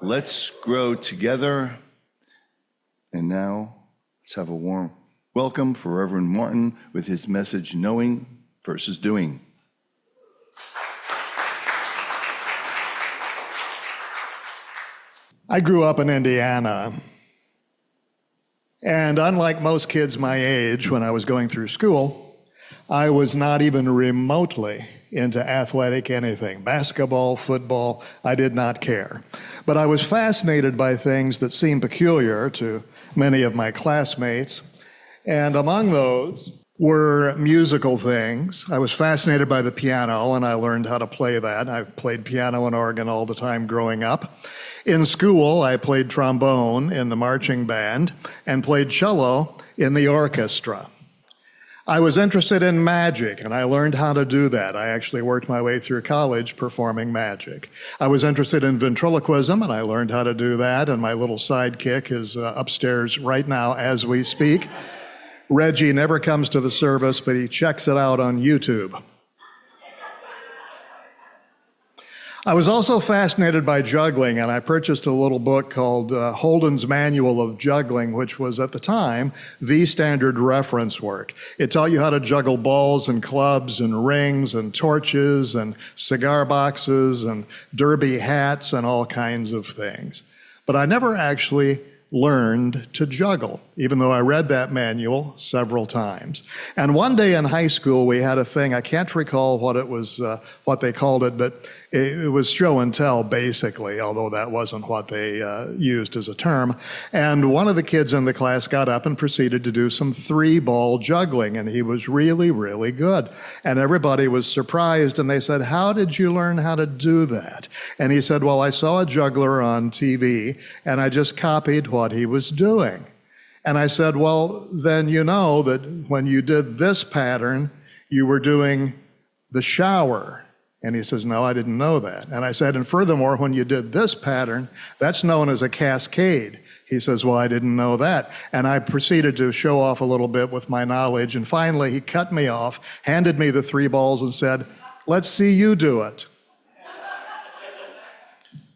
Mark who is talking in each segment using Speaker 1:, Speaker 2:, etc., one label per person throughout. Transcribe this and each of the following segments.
Speaker 1: Let's grow together. And now, let's have a warm welcome for Reverend Martin with his message, Knowing versus Doing.
Speaker 2: I grew up in Indiana, and unlike most kids my age when I was going through school, I was not even remotely into athletic anything. Basketball, football, I did not care. But I was fascinated by things that seemed peculiar to many of my classmates, and among those were musical things. I was fascinated by the piano, and I learned how to play that. I played piano and organ all the time growing up. In school, I played trombone in the marching band and played cello in the orchestra. I was interested in magic, and I learned how to do that. I actually worked my way through college performing magic. I was interested in ventriloquism, and I learned how to do that, and my little sidekick is upstairs right now as we speak. Reggie never comes to the service, but he checks it out on YouTube. I was also fascinated by juggling, and I purchased a little book called Holden's Manual of Juggling, which was at the time the standard reference work. It taught you how to juggle balls and clubs and rings and torches and cigar boxes and derby hats and all kinds of things. But I never actually learned to juggle, even though I read that manual several times. And one day in high school, we had a thing, I can't recall what it was, what they called it, but it was show and tell, basically, although that wasn't what they used as a term. And one of the kids in the class got up and proceeded to do some three-ball juggling, and he was really, really good. And everybody was surprised, and they said, "How did you learn how to do that?" And he said, "Well, I saw a juggler on TV, and I just copied what he was doing." And I said, "Well, then you know that when you did this pattern, you were doing the shower." And he says, "No, I didn't know that." And I said, "And furthermore, when you did this pattern, that's known as a cascade." He says, "Well, I didn't know that." And I proceeded to show off a little bit with my knowledge. And finally, he cut me off, handed me the three balls and said, "Let's see you do it."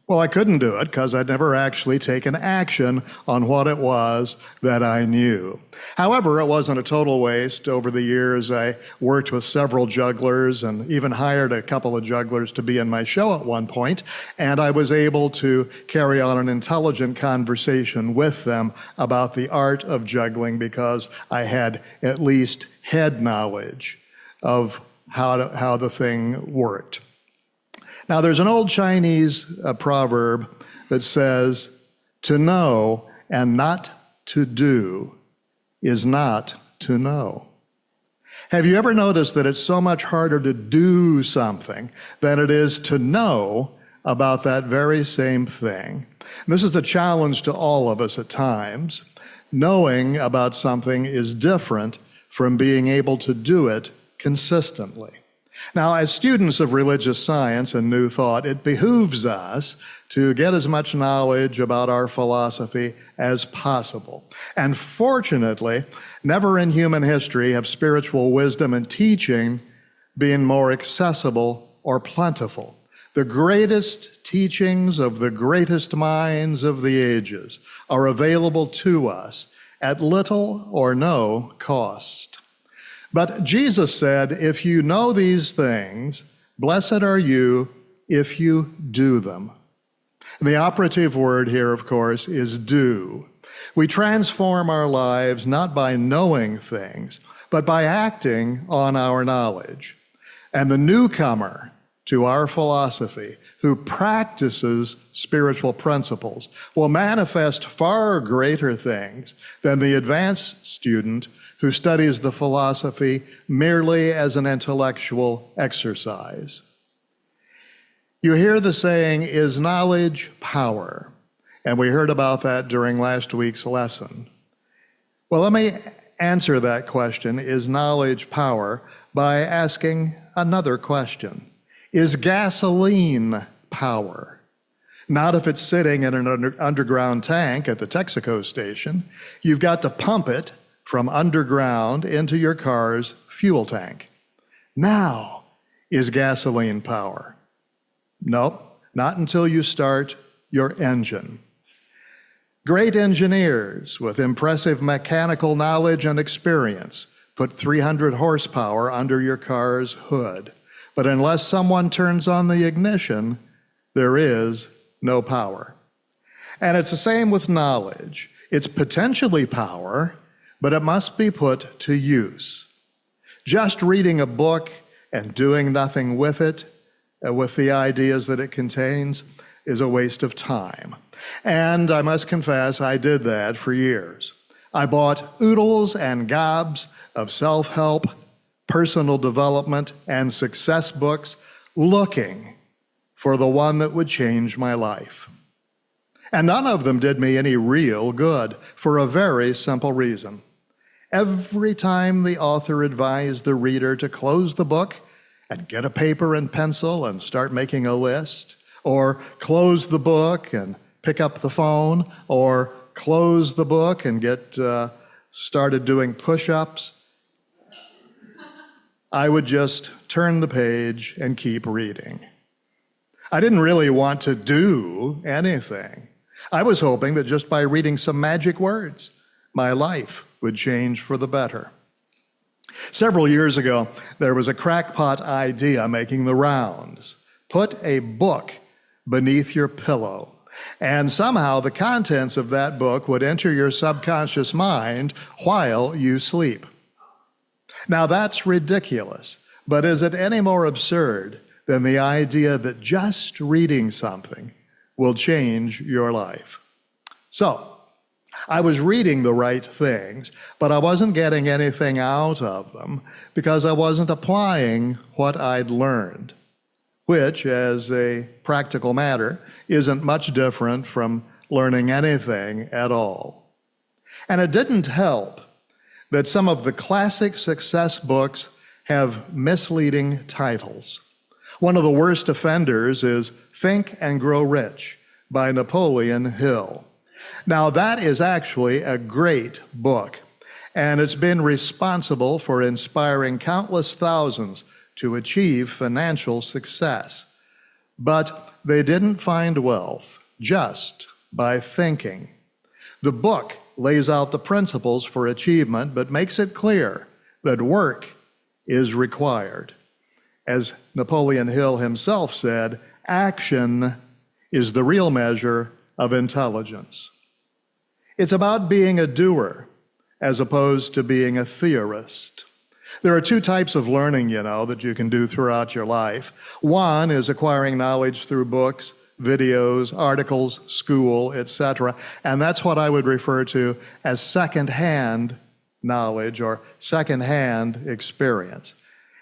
Speaker 2: Well, I couldn't do it because I'd never actually taken action on what it was that I knew. However, it wasn't a total waste. Over the years, I worked with several jugglers and even hired a couple of jugglers to be in my show at one point, and I was able to carry on an intelligent conversation with them about the art of juggling because I had at least head knowledge of how the thing worked. Now, there's an old Chinese proverb that says, "To know and not to do is not to know." Have you ever noticed that it's so much harder to do something than it is to know about that very same thing? And this is the challenge to all of us at times. Knowing about something is different from being able to do it consistently. Now, as students of religious science and New Thought, it behooves us to get as much knowledge about our philosophy as possible. And fortunately, never in human history have spiritual wisdom and teaching been more accessible or plentiful. The greatest teachings of the greatest minds of the ages are available to us at little or no cost. But Jesus said, "If you know these things, blessed are you if you do them." And the operative word here, of course, is do. We transform our lives not by knowing things, but by acting on our knowledge. And the newcomer to our philosophy who practices spiritual principles will manifest far greater things than the advanced student who studies the philosophy merely as an intellectual exercise. You hear the saying, "Is knowledge power?" And we heard about that during last week's lesson. Well, let me answer that question, "Is knowledge power?" by asking another question. Is gasoline power? Not if it's sitting in an underground tank at the Texaco station. You've got to pump it from underground into your car's fuel tank. Now is gasoline power. Nope, not until you start your engine. Great engineers with impressive mechanical knowledge and experience put 300 horsepower under your car's hood. But unless someone turns on the ignition, there is no power. And it's the same with knowledge. It's potentially power, but it must be put to use. Just reading a book and doing nothing with it, with the ideas that it contains, is a waste of time. And I must confess, I did that for years. I bought oodles and gobs of self-help, personal development, and success books, looking for the one that would change my life. And none of them did me any real good, for a very simple reason. Every time the author advised the reader to close the book and get a paper and pencil and start making a list, or close the book and pick up the phone, or close the book and get started doing push-ups, I would just turn the page and keep reading. I didn't really want to do anything. I was hoping that just by reading some magic words, my life would change for the better. Several years ago, there was a crackpot idea making the rounds. Put a book beneath your pillow, and somehow the contents of that book would enter your subconscious mind while you sleep. Now that's ridiculous, but is it any more absurd than the idea that just reading something will change your life? So, I was reading the right things, but I wasn't getting anything out of them because I wasn't applying what I'd learned, which, as a practical matter, isn't much different from learning anything at all. And it didn't help that some of the classic success books have misleading titles. One of the worst offenders is Think and Grow Rich by Napoleon Hill. Now, that is actually a great book, and it's been responsible for inspiring countless thousands to achieve financial success. But they didn't find wealth just by thinking. The book lays out the principles for achievement, but makes it clear that work is required. As Napoleon Hill himself said, action is the real measure of intelligence. It's about being a doer as opposed to being a theorist. There are two types of learning, that you can do throughout your life. One is acquiring knowledge through books, videos, articles, school, etc. And that's what I would refer to as secondhand knowledge or secondhand experience.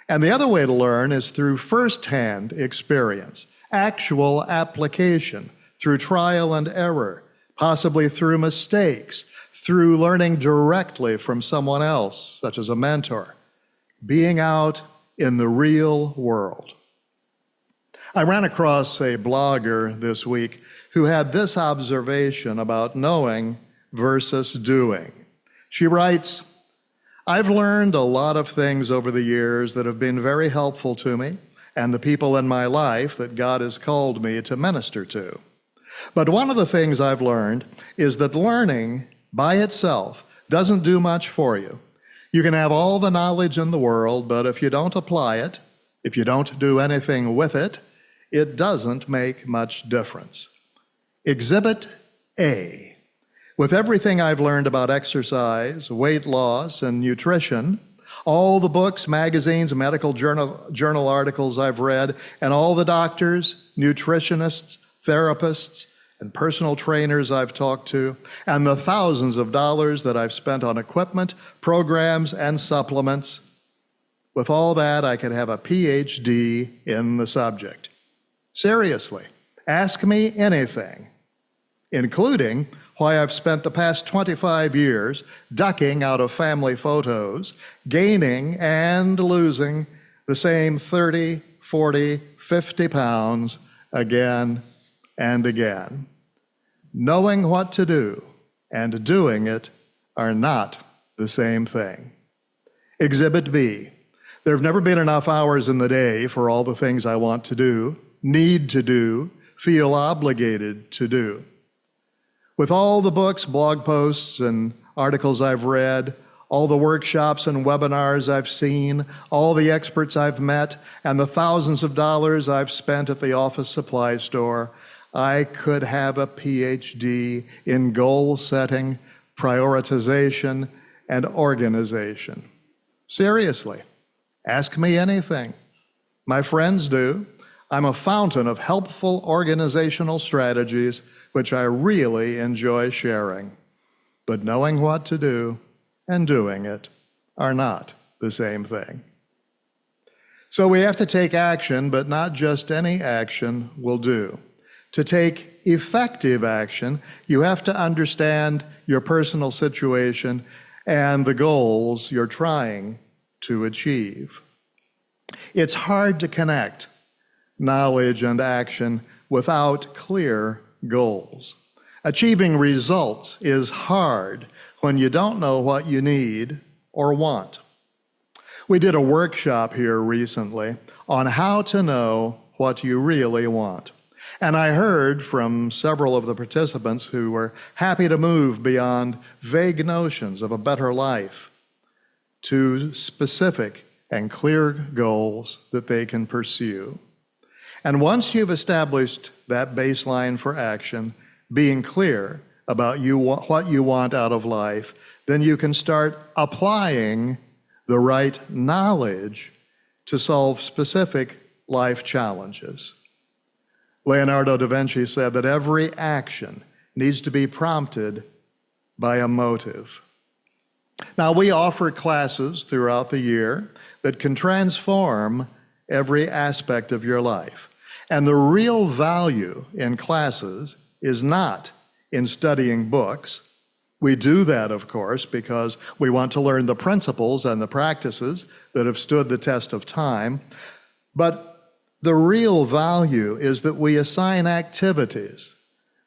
Speaker 2: And the other way to learn is through firsthand experience, actual application, through trial and error, possibly through mistakes, through learning directly from someone else, such as a mentor, being out in the real world. I ran across a blogger this week who had this observation about knowing versus doing. She writes, "I've learned a lot of things over the years that have been very helpful to me and the people in my life that God has called me to minister to. But one of the things I've learned is that learning by itself doesn't do much for you. You can have all the knowledge in the world, but if you don't apply it, if you don't do anything with it, it doesn't make much difference." Exhibit A. With everything I've learned about exercise, weight loss, and nutrition, all the books, magazines, medical journal articles I've read, and all the doctors, nutritionists, therapists, and personal trainers I've talked to, and the thousands of dollars that I've spent on equipment, programs, and supplements, with all that, I could have a PhD in the subject. Seriously, ask me anything, including why I've spent the past 25 years ducking out of family photos, gaining and losing the same 30, 40, 50 pounds again and again. Knowing what to do and doing it are not the same thing. Exhibit B. There have never been enough hours in the day for all the things I want to do, need to do, feel obligated to do. With all the books, blog posts, and articles I've read, all the workshops and webinars I've seen, all the experts I've met, and the thousands of dollars I've spent at the office supply store, I could have a PhD in goal setting, prioritization, and organization. Seriously, ask me anything. My friends do. I'm a fountain of helpful organizational strategies, which I really enjoy sharing. But knowing what to do and doing it are not the same thing. So we have to take action, but not just any action will do. To take effective action, you have to understand your personal situation and the goals you're trying to achieve. It's hard to connect knowledge and action without clear goals. Achieving results is hard when you don't know what you need or want. We did a workshop here recently on how to know what you really want. And I heard from several of the participants who were happy to move beyond vague notions of a better life to specific and clear goals that they can pursue. And once you've established that baseline for action, being clear about what you want out of life, then you can start applying the right knowledge to solve specific life challenges. Leonardo da Vinci said that every action needs to be prompted by a motive. Now, we offer classes throughout the year that can transform every aspect of your life. And the real value in classes is not in studying books. We do that, of course, because we want to learn the principles and the practices that have stood the test of time. But the real value is that we assign activities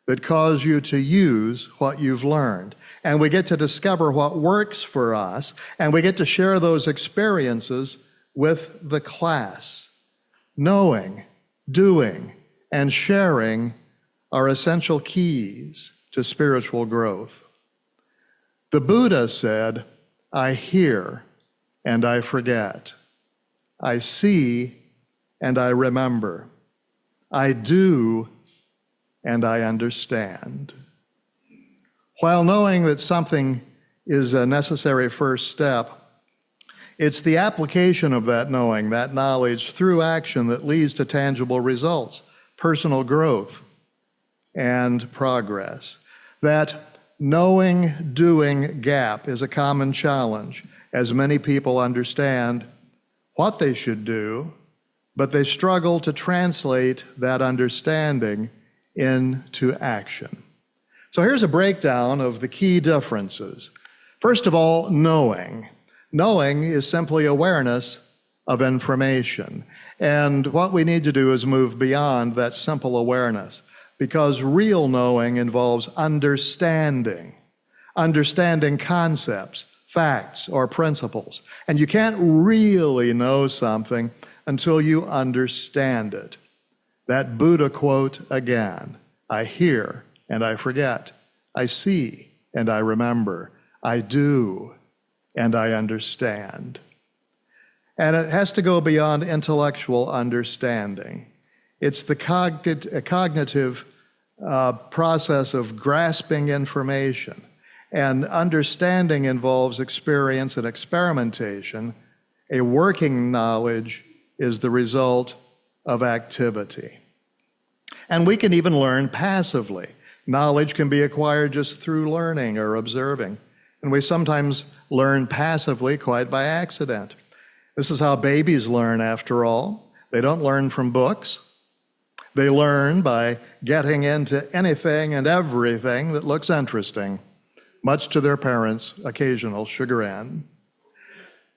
Speaker 2: that cause you to use what you've learned. And we get to discover what works for us, and we get to share those experiences with the class. Knowing, doing, and sharing are essential keys to spiritual growth. The Buddha said, "I hear and I forget. I see and I remember. I do and I understand." While knowing that something is a necessary first step, it's the application of that knowing, that knowledge, through action that leads to tangible results, personal growth, and progress. That knowing-doing gap is a common challenge, as many people understand what they should do, but they struggle to translate that understanding into action. So here's a breakdown of the key differences. First of all, knowing. Knowing is simply awareness of information. And what we need to do is move beyond that simple awareness, because real knowing involves understanding concepts, facts, or principles. And you can't really know something until you understand it. That Buddha quote again, "I hear and I forget. I see and I remember. I do and I understand." And it has to go beyond intellectual understanding. It's the cognitive process of grasping information. And understanding involves experience and experimentation. A working knowledge is the result of activity. And we can even learn passively. Knowledge can be acquired just through learning or observing. And we sometimes learn passively quite by accident. This is how babies learn, after all. They don't learn from books. They learn by getting into anything and everything that looks interesting, much to their parents' occasional chagrin.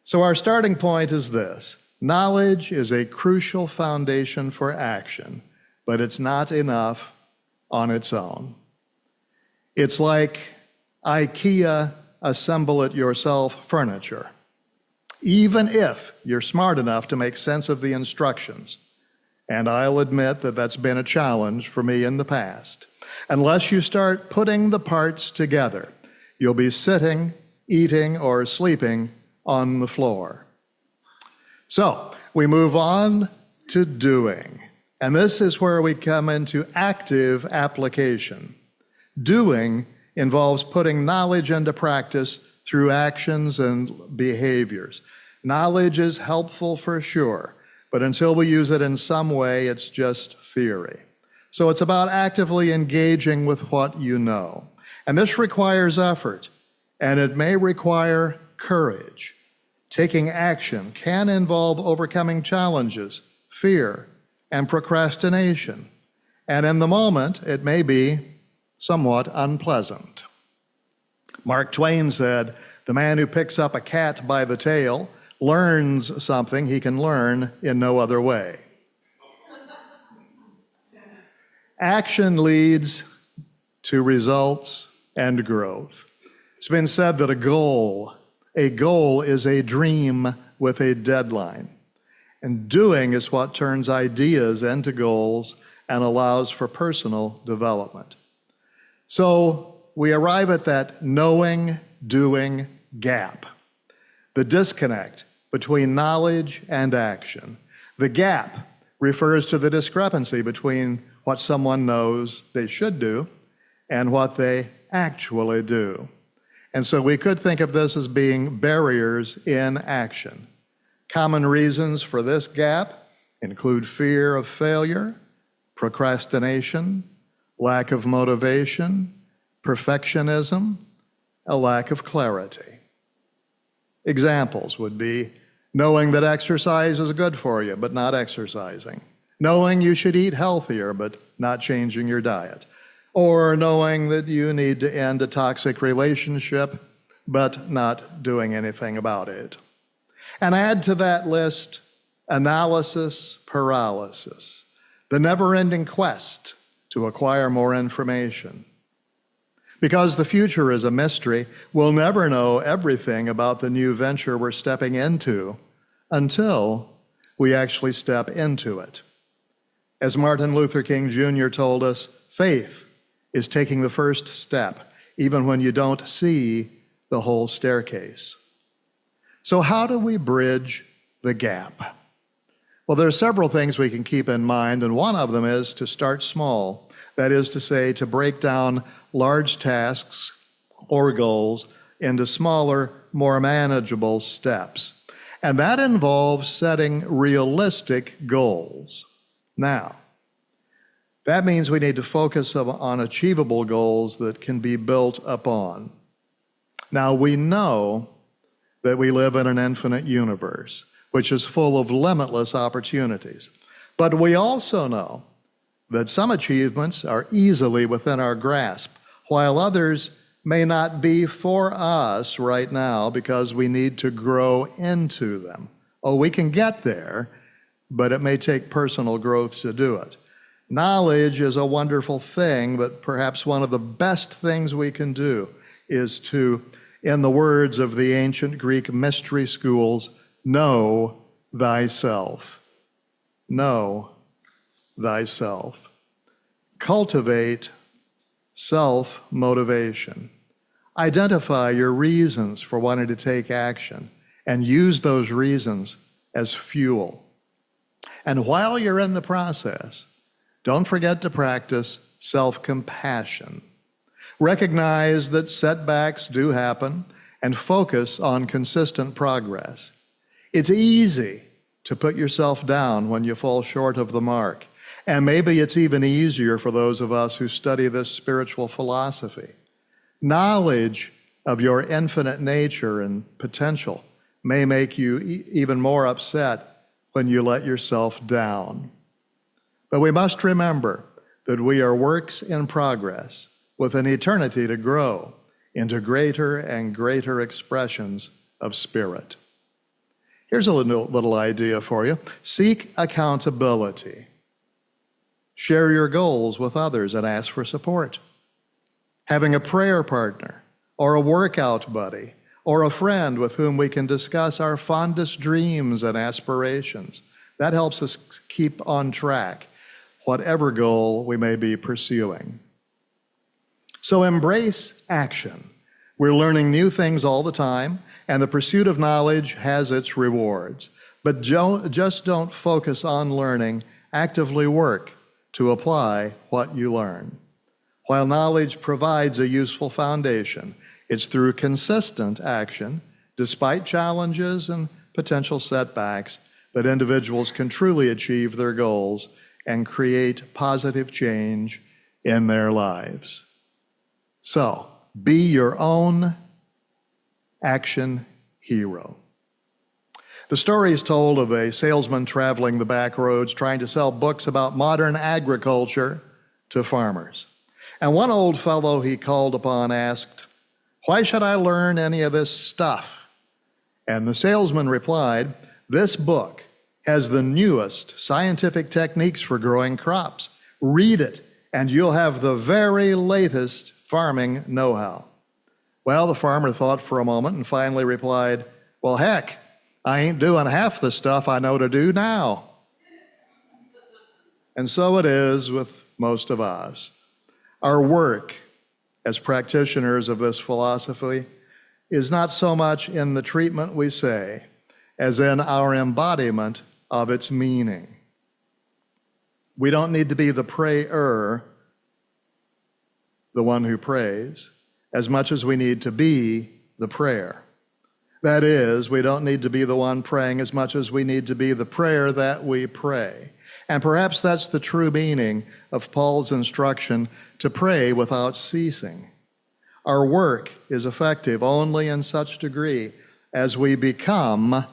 Speaker 2: So our starting point is this: knowledge is a crucial foundation for action, but it's not enough on its own. It's like IKEA assemble-it-yourself furniture. Even if you're smart enough to make sense of the instructions, And I'll admit that that's been a challenge for me in the past. Unless you start putting the parts together, you'll be sitting, eating, or sleeping on the floor. So we move on to doing. And this is where we come into active application. Doing involves putting knowledge into practice through actions and behaviors. Knowledge is helpful for sure, but until we use it in some way, it's just theory. So it's about actively engaging with what you know. And this requires effort, and it may require courage. Taking action can involve overcoming challenges, fear, and procrastination. And in the moment, it may be somewhat unpleasant. Mark Twain said, "The man who picks up a cat by the tail learns something he can learn in no other way." Action leads to results and growth. It's been said that a goal is a dream with a deadline. And doing is what turns ideas into goals and allows for personal development. So we arrive at that knowing-doing gap, the disconnect between knowledge and action. The gap refers to the discrepancy between what someone knows they should do and what they actually do. And so we could think of this as being barriers in action. Common reasons for this gap include fear of failure, procrastination, lack of motivation, perfectionism, a lack of clarity. Examples would be knowing that exercise is good for you, but not exercising. Knowing you should eat healthier, but not changing your diet. Or knowing that you need to end a toxic relationship, but not doing anything about it. And add to that list analysis paralysis, the never-ending quest to acquire more information. Because the future is a mystery, we'll never know everything about the new venture we're stepping into until we actually step into it. As Martin Luther King Jr. told us, faith is taking the first step, even when you don't see the whole staircase. So how do we bridge the gap? Well, there are several things we can keep in mind, and one of them is to start small. That is to say, to break down large tasks or goals into smaller, more manageable steps. And that involves setting realistic goals. Now, that means we need to focus on achievable goals that can be built upon. Now, we know that we live in an infinite universe, which is full of limitless opportunities. But we also know that some achievements are easily within our grasp, while others may not be for us right now because we need to grow into them. Oh, we can get there, but it may take personal growth to do it. Knowledge is a wonderful thing, but perhaps one of the best things we can do is to, in the words of the ancient Greek mystery schools, know thyself. Know thyself. Cultivate self-motivation. Identify your reasons for wanting to take action and use those reasons as fuel. And while you're in the process, don't forget to practice self-compassion. Recognize that setbacks do happen and focus on consistent progress. It's easy to put yourself down when you fall short of the mark. And maybe it's even easier for those of us who study this spiritual philosophy. Knowledge of your infinite nature and potential may make you even more upset when you let yourself down. But we must remember that we are works in progress with an eternity to grow into greater and greater expressions of spirit. Here's a little idea for you. Seek accountability. Share your goals with others and ask for support. Having a prayer partner or a workout buddy or a friend with whom we can discuss our fondest dreams and aspirations That helps us keep on track, whatever goal we may be pursuing. So embrace action. We're learning new things all the time, and the pursuit of knowledge has its rewards. But just don't focus on learning, actively work to apply what you learn. While knowledge provides a useful foundation, it's through consistent action, despite challenges and potential setbacks, that individuals can truly achieve their goals and create positive change in their lives. So, be your own action hero. The story is told of a salesman traveling the back roads trying to sell books about modern agriculture to farmers. And one old fellow he called upon asked, "Why should I learn any of this stuff?" And the salesman replied, "This book has the newest scientific techniques for growing crops. Read it, and you'll have the very latest farming know-how." Well, the farmer thought for a moment and finally replied, "Well, heck, I ain't doing half the stuff I know to do now." And so it is with most of us. Our work as practitioners of this philosophy is not so much in the treatment we say as in our embodiment of its meaning. We don't need to be the prayer, the one who prays, as much as we need to be the prayer. That is, we don't need to be the one praying as much as we need to be the prayer that we pray. And perhaps that's the true meaning of Paul's instruction to pray without ceasing. Our work is effective only in such degree as we become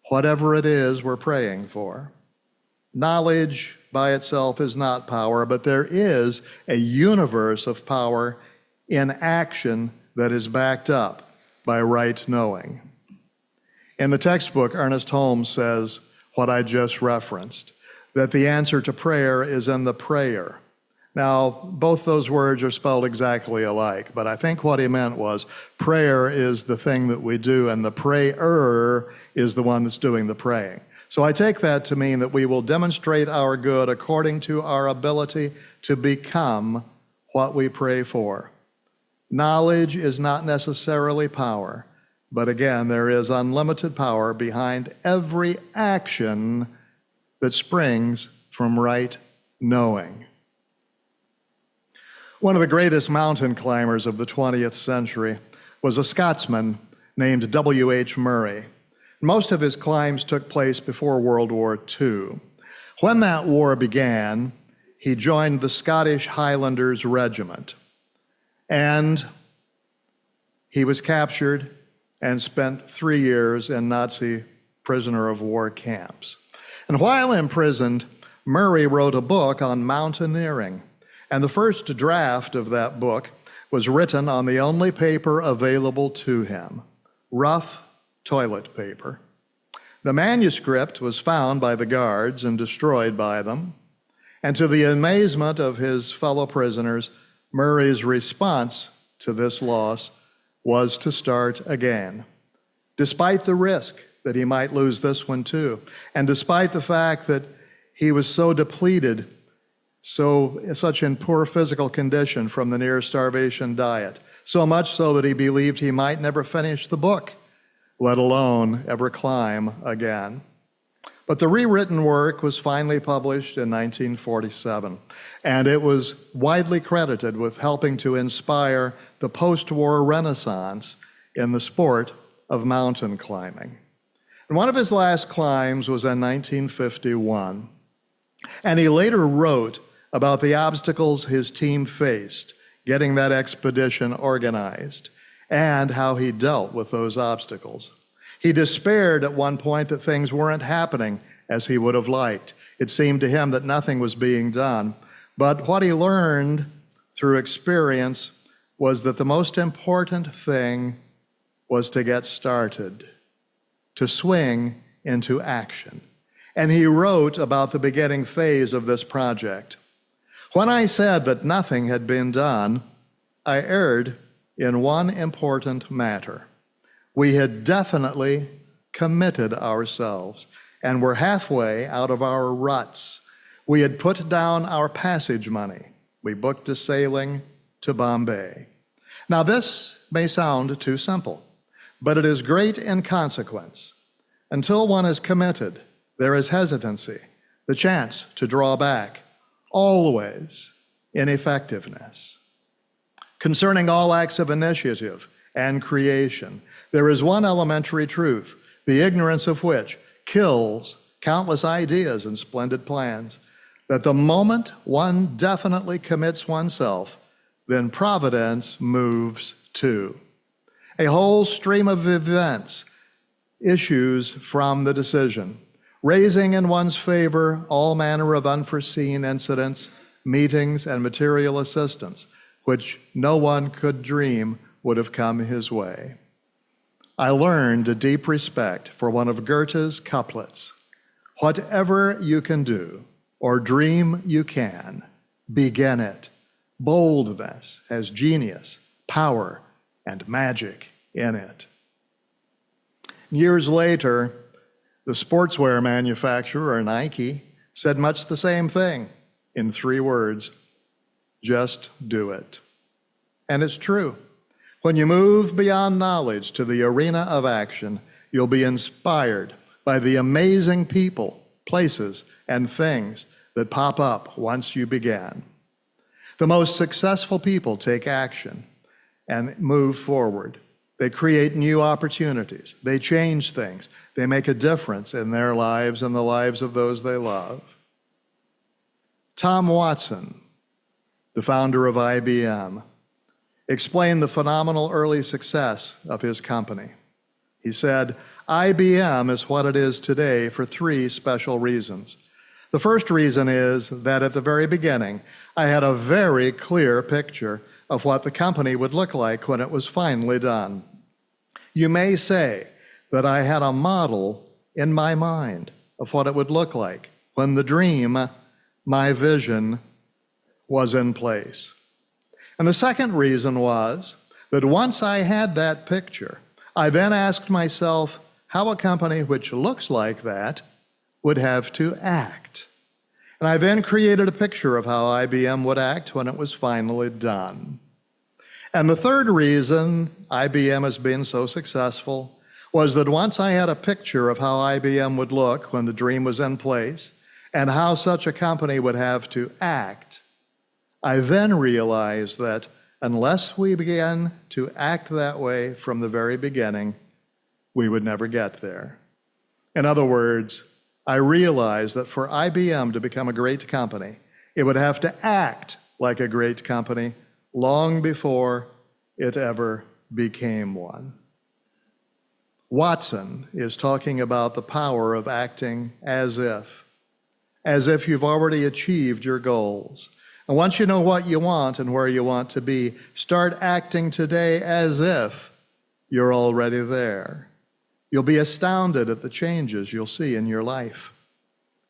Speaker 2: whatever it is we're praying for. Knowledge by itself is not power, but there is a universe of power in action that is backed up by right knowing. In the textbook, Ernest Holmes says what I just referenced, that the answer to prayer is in the prayer. Now, both those words are spelled exactly alike, but I think what he meant was prayer is the thing that we do, and the prayer is the one that's doing the praying. So I take that to mean that we will demonstrate our good according to our ability to become what we pray for. Knowledge is not necessarily power, but again, there is unlimited power behind every action that springs from right knowing. One of the greatest mountain climbers of the 20th century was a Scotsman named W.H. Murray. Most of his climbs took place before World War II. When that war began, he joined the Scottish Highlanders Regiment. And he was captured and spent 3 years in Nazi prisoner of war camps. And while imprisoned, Murray wrote a book on mountaineering. And the first draft of that book was written on the only paper available to him, rough toilet paper. The manuscript was found by the guards and destroyed by them. And to the amazement of his fellow prisoners, Murray's response to this loss was to start again, despite the risk that he might lose this one too, and despite the fact that he was so depleted, such in poor physical condition from the near starvation diet, so much so that he believed he might never finish the book, let alone ever climb again. But the rewritten work was finally published in 1947, and it was widely credited with helping to inspire the post-war renaissance in the sport of mountain climbing. And one of his last climbs was in 1951, and he later wrote about the obstacles his team faced getting that expedition organized and how he dealt with those obstacles. He despaired at one point that things weren't happening as he would have liked. It seemed to him that nothing was being done. But what he learned through experience was that the most important thing was to get started, to swing into action. And he wrote about the beginning phase of this project. When I said that nothing had been done, I erred in one important matter. We had definitely committed ourselves, and were halfway out of our ruts. We had put down our passage money. We booked a sailing to Bombay. Now, this may sound too simple, but it is great in consequence. Until one is committed, there is hesitancy, the chance to draw back, always ineffectiveness. Concerning all acts of initiative and creation, there is one elementary truth, the ignorance of which kills countless ideas and splendid plans, that the moment one definitely commits oneself, then providence moves too. A whole stream of events issues from the decision, raising in one's favor all manner of unforeseen incidents, meetings, and material assistance, which no one could dream would have come his way. I learned a deep respect for one of Goethe's couplets. Whatever you can do, or dream you can, begin it. Boldness has genius, power, and magic in it. Years later, the sportswear manufacturer, Nike, said much the same thing in 3 words, just do it. And it's true. When you move beyond knowledge to the arena of action, you'll be inspired by the amazing people, places, and things that pop up once you begin. The most successful people take action and move forward. They create new opportunities. They change things. They make a difference in their lives and the lives of those they love. Tom Watson, the founder of IBM, explained the phenomenal early success of his company. He said, IBM is what it is today for 3 special reasons. The first reason is that at the very beginning, I had a very clear picture of what the company would look like when it was finally done. You may say that I had a model in my mind of what it would look like when the dream, my vision, was in place. And the second reason was that once I had that picture, I then asked myself how a company which looks like that would have to act. And I then created a picture of how IBM would act when it was finally done. And the third reason IBM has been so successful was that once I had a picture of how IBM would look when the dream was in place and how such a company would have to act, I then realized that unless we began to act that way from the very beginning, we would never get there. In other words, I realized that for IBM to become a great company, it would have to act like a great company long before it ever became one. Watson is talking about the power of acting as if you've already achieved your goals. And once you know what you want and where you want to be, start acting today as if you're already there. You'll be astounded at the changes you'll see in your life.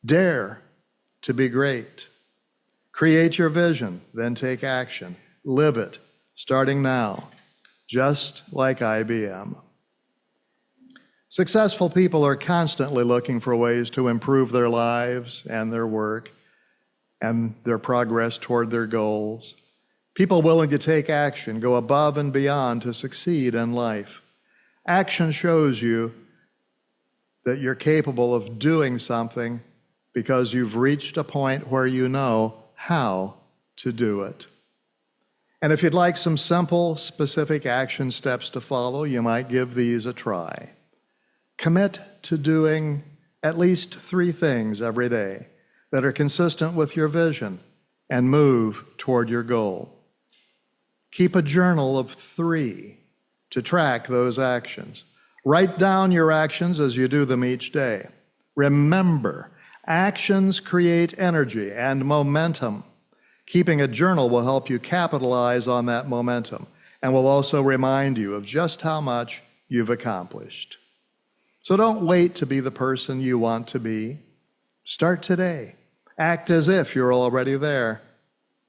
Speaker 2: Dare to be great. Create your vision, then take action. Live it, starting now, just like IBM. Successful people are constantly looking for ways to improve their lives and their work and their progress toward their goals. People willing to take action, go above and beyond to succeed in life. Action shows you that you're capable of doing something because you've reached a point where you know how to do it. And if you'd like some simple, specific action steps to follow, you might give these a try. Commit to doing at least 3 things every day that are consistent with your vision and move toward your goal. Keep a journal of 3 to track those actions. Write down your actions as you do them each day. Remember, actions create energy and momentum. Keeping a journal will help you capitalize on that momentum and will also remind you of just how much you've accomplished. So don't wait to be the person you want to be. Start today. Act as if you're already there,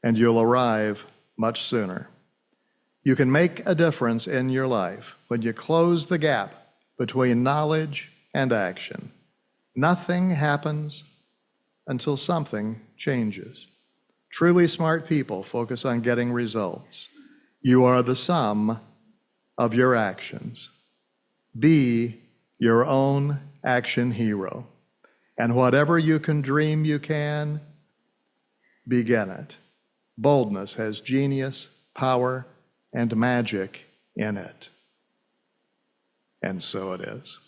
Speaker 2: and you'll arrive much sooner. You can make a difference in your life when you close the gap between knowledge and action. Nothing happens until something changes. Truly smart people focus on getting results. You are the sum of your actions. Be your own action hero. And whatever you can dream you can, begin it. Boldness has genius, power, and magic in it. And so it is.